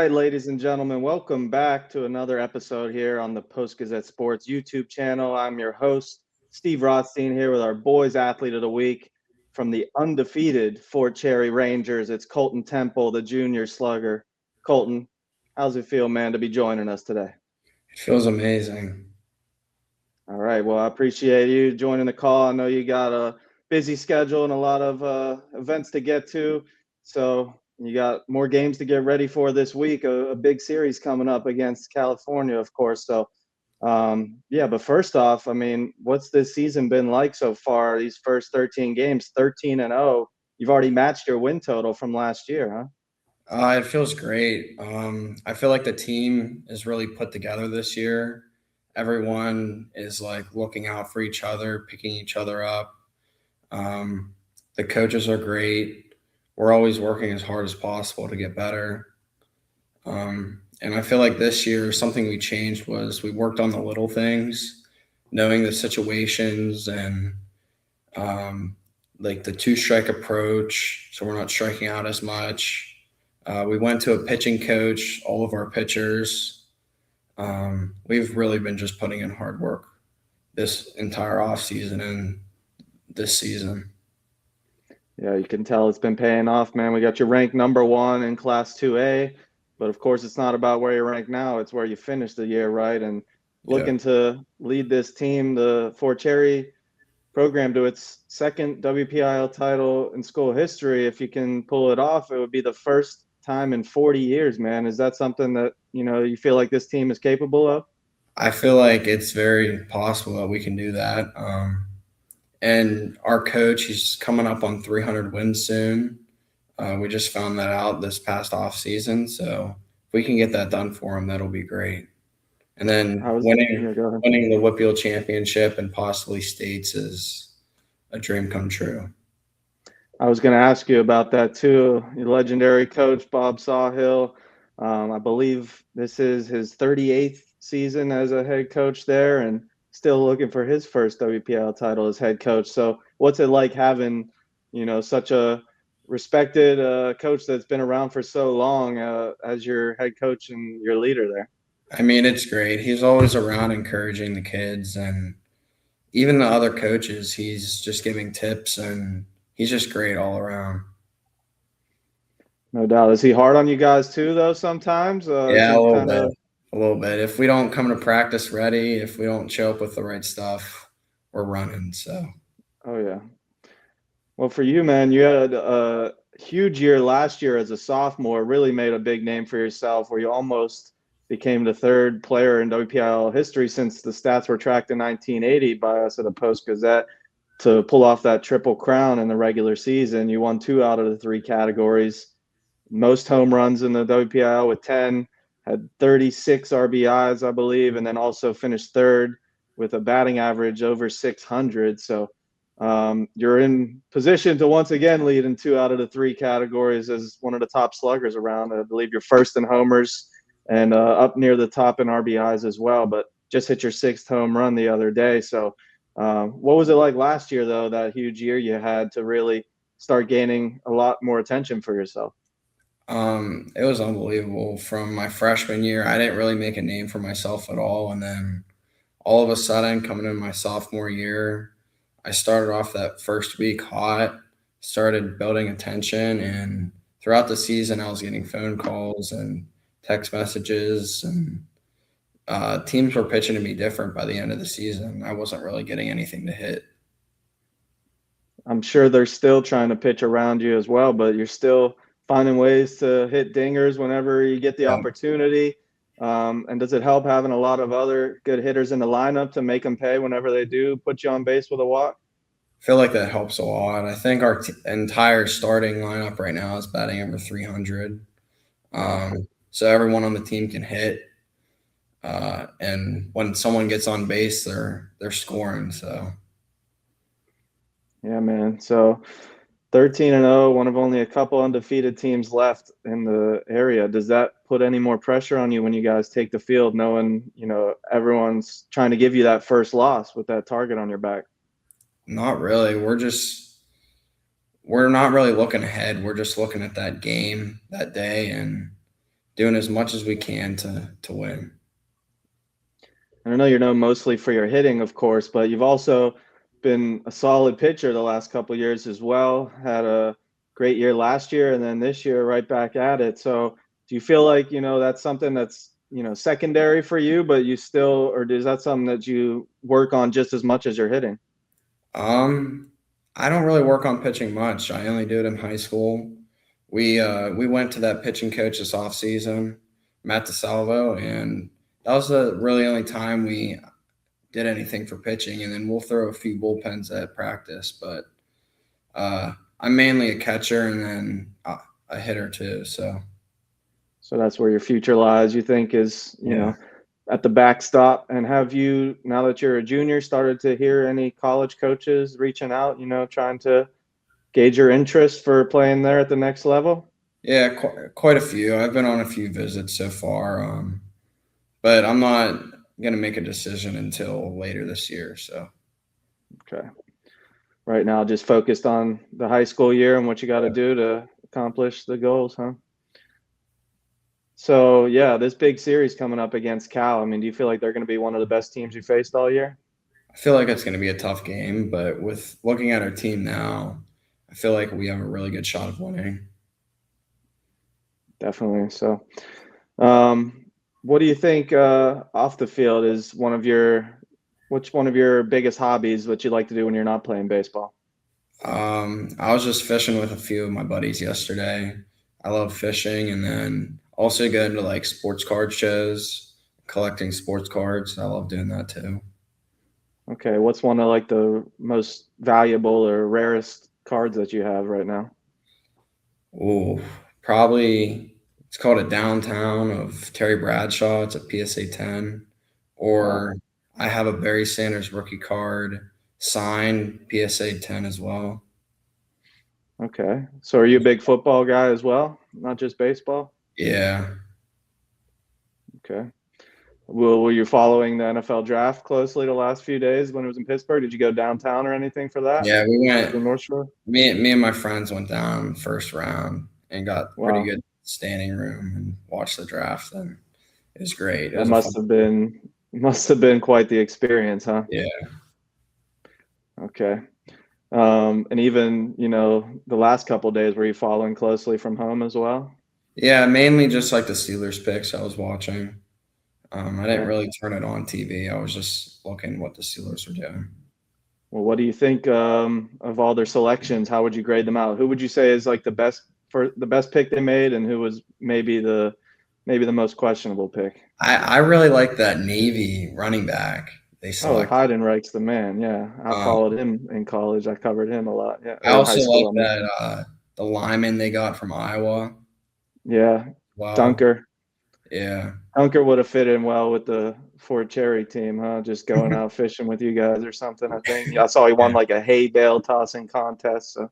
right, ladies and gentlemen, welcome back to another episode here on the Post-Gazette Sports YouTube channel. I'm your host, Steve Rotstein, here with our Boys Athlete of the Week from the undefeated Fort Cherry Rangers. It's Colton Temple, the junior slugger. Colton, how's it feel, man, to be joining us today? It feels amazing. All right, well, I appreciate you joining the call. I know you got a busy schedule and a lot of events to get to, so you got more games to get ready for this week, a big series coming up against California, of course. So, yeah, but first off, I mean, what's this season been like so far? These first 13 games, 13-0. You've already matched your win total from last year, huh? It feels great. I feel like the team is really put together this year. Everyone is like looking out for each other, picking each other up. The coaches are great. We're always working as hard as possible to get better. And I feel like this year, something we changed was we worked on the little things, knowing the situations and like the two strike approach. So we're not striking out as much. We went to a pitching coach, all of our pitchers. We've really been just putting in hard work this entire off season and this season. Yeah, you can tell it's been paying off, man. We got you ranked number one in Class 2A, but of course, it's not about where you're ranked now. It's where you finished the year, right? And Yeah, looking to lead this team, the Fort Cherry program, to its second WPIAL title in school history. If you can pull it off, it would be the first time in 40 years, man. Is that something that, you feel like this team is capable of? I feel like it's very possible that we can do that. And our coach, he's coming up on 300 wins soon. We just found that out this past off season, so if we can get that done for him, that'll be great. And then Yeah, winning go ahead. winning the WPIAL championship and possibly states is a dream come true. I was going to ask you about that too. Your legendary coach, Bob Sawhill. I believe this is his 38th season as a head coach there and still looking for his first WPL title as head coach. So, what's it like having, such a respected coach that's been around for so long as your head coach and your leader there? I mean, it's great. He's always around encouraging the kids and even the other coaches. He's just giving tips and he's just great all around. No doubt. Is he hard on you guys too, though, sometimes? Is Yeah, a he little kind bit. of. A little bit. If we don't come to practice ready, if we don't show up with the right stuff, we're running. So Oh, yeah. Well, for you, man, you had a huge year last year as a sophomore, really made a big name for yourself where you almost became the third player in WPIAL history since the stats were tracked in 1980 by us at the Post-Gazette to pull off that triple crown in the regular season. You won two out of the three categories, most home runs in the WPIAL with 10, had 36 RBIs, I believe, and then also finished third with a batting average over 600. So you're in position to once again lead in two out of the three categories as one of the top sluggers around. I believe you're first in homers and up near the top in RBIs as well, but just hit your sixth home run the other day. So what was it like last year, though, that huge year you had to really start gaining a lot more attention for yourself? it was unbelievable. From my freshman year, I didn't really make a name for myself at all. And then all of a sudden, coming in my sophomore year, I started off that first week hot, started building attention. And throughout the season, I was getting phone calls and text messages. And teams were pitching to me different by the end of the season. I wasn't really getting anything to hit. I'm sure they're still trying to pitch around you as well, but you're still finding ways to hit dingers whenever you get the Yeah. opportunity. And does it help having a lot of other good hitters in the lineup to make them pay whenever they do put you on base with a walk? I feel like that helps a lot. I think our entire starting lineup right now is batting over 300. Wow. So everyone on the team can hit. And when someone gets on base, they're scoring. So Yeah, man. So 13-0, one of only a couple undefeated teams left in the area. Does that put any more pressure on you when you guys take the field, knowing, everyone's trying to give you that first loss with that target on your back? not really. We're not really looking ahead. We're just looking at that game that day and doing as much as we can to win. And I know you're known mostly for your hitting, of course, but you've also been a solid pitcher the last couple of years as well. Had a great year last year, and then this year right back at it. So, do you feel like that's something that's secondary for you, but you still, or is that something that you work on just as much as you're hitting? I don't really work on pitching much. I only do it in high school. We went to that pitching coach this off season, Matt DeSalvo, and that was the really only time we did anything for pitching. And then we'll throw a few bullpens at practice, but I'm mainly a catcher and then a hitter too. So that's where your future lies, you think, is Yeah. at the backstop. And have you, now that you're a junior, started to hear any college coaches reaching out, trying to gauge your interest for playing there at the next level? Yeah, quite a few. I've been on a few visits so far, but I'm not going to make a decision until later this year. So, Okay. Right now, just focused on the high school year and what you got to do to accomplish the goals, huh? So, yeah, this big series coming up against Cal. I mean, do you feel like they're going to be one of the best teams you faced all year? I feel like it's going to be a tough game, but with looking at our team now, I feel like we have a really good shot of winning. Definitely. So, what do you think off the field is which one of your biggest hobbies, what you like to do when you're not playing baseball? I was just fishing with a few of my buddies yesterday. I love fishing, and then also go into like sports card shows, collecting sports cards. I love doing that too. Okay. What's one of like the most valuable or rarest cards that you have right now? Oh, probably it's called a Downtown of Terry Bradshaw. It's a PSA 10. Wow. Or I have a Barry Sanders rookie card signed PSA 10 as well. Okay. So are you a big football guy as well? Not just baseball? Yeah. Okay. Were you following the NFL draft closely the last few days when it was in Pittsburgh? Did you go downtown or anything for that? Yeah, we To the went North Shore? me and my friends went down first round and got pretty Wow. good standing room and watched the draft, and it was great. It That was a fun. must have been quite the experience, huh? Yeah. Okay. And even, the last couple of days, were you following closely from home as well? Yeah, mainly just like the Steelers picks I was watching. I didn't Okay. really turn it on TV. I was just looking what the Steelers were doing. Well, what do you think of all their selections? How would you grade them out? Who would you say is like the best pick they made, and who was maybe the most questionable pick? I really like that Navy running back they Oh, selected. Heidenreich's the man. Yeah, I Um, followed him in college. I covered him a lot. Yeah, I or in high also like school. I mean, that the lineman they got from Iowa. yeah, Wow. Dunker. Yeah. Dunker would have fit in well with the Fort Cherry team, huh? Just going out fishing with you guys or something. I think. Yeah, I saw he won Yeah. like a hay bale tossing contest. So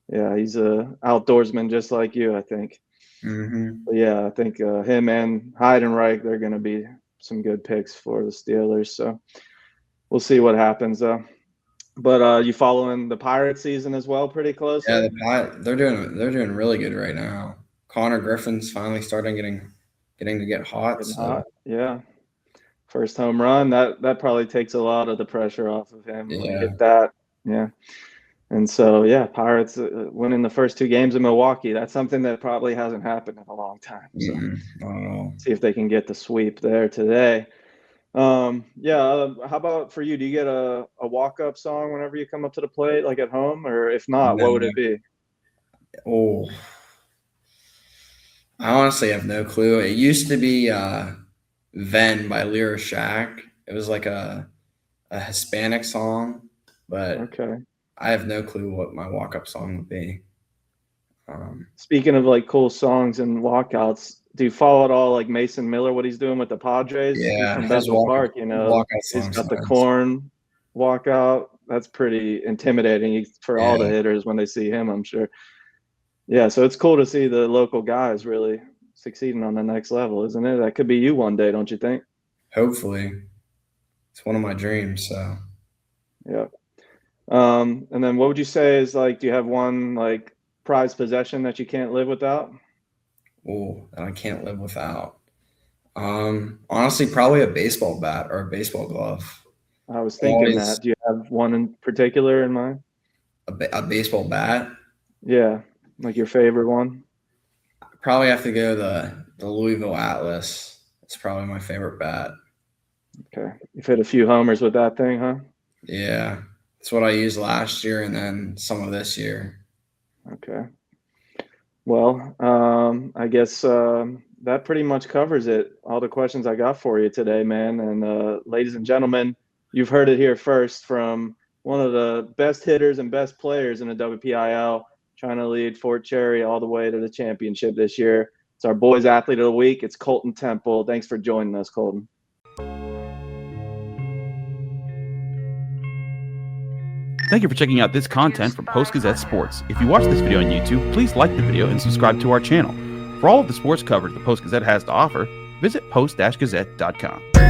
yeah, he's a outdoorsman just like you, I think. Hmm. But yeah, I think him and Heidenreich, they're going to be some good picks for the Steelers. So we'll see what happens. But you following the Pirate season as well pretty Yeah, closely? they're doing really good right now. Connor Griffin's finally starting getting to get hot. Getting So hot. Yeah. First home run. That probably takes a lot of the pressure off of him when he yeah. hit that. Yeah. And so, yeah, Pirates winning the first two games in Milwaukee. That's something that probably hasn't happened in a long time. So Not at all. see if they can get the sweep there today. Yeah. How about for you? Do you get a walk up song whenever you come up to the plate, like at home, or if not, what would No. it be? Oh, I honestly have no clue. It used to be Ven by Lyra Shack. It was like a Hispanic song, but Okay. I have no clue what my walk up song would be. Um, Speaking of like cool songs and walkouts, do you follow at all like Mason Miller, what he's doing with the Padres? He's yeah, from Bethel Park, his walk out he's song got the sounds. corn walkout. That's pretty intimidating for all the Yeah, hitters when they see him, I'm sure. Yeah, so it's cool to see the local guys really succeeding on the next level, isn't it? That could be you one day, don't you think? hopefully it's one of my dreams. So, Yeah. And then what would you say is like, do you have one like prized possession that you can't live without? that I can't live without. Honestly, probably a baseball bat or a baseball glove. I was thinking that. Do you have one in particular in mind? A baseball bat? Yeah, like your favorite one? Probably have to go the Louisville Atlas. It's probably my favorite bat. Okay. You've hit a few homers with that thing, huh? Yeah. It's what I used last year and then some of this year. Okay. Well, I guess that pretty much covers it. All the questions I got for you today, man. And ladies and gentlemen, you've heard it here first from one of the best hitters and best players in the WPIL, trying to lead Fort Cherry all the way to the championship this year. It's our Boys Athlete of the Week. It's Colton Temple. Thanks for joining us, Colton. Thank you for checking out this content from Post-Gazette Sports. If you watch this video on YouTube, please like the video and subscribe to our channel. For all of the sports coverage the Post-Gazette has to offer, visit post-gazette.com.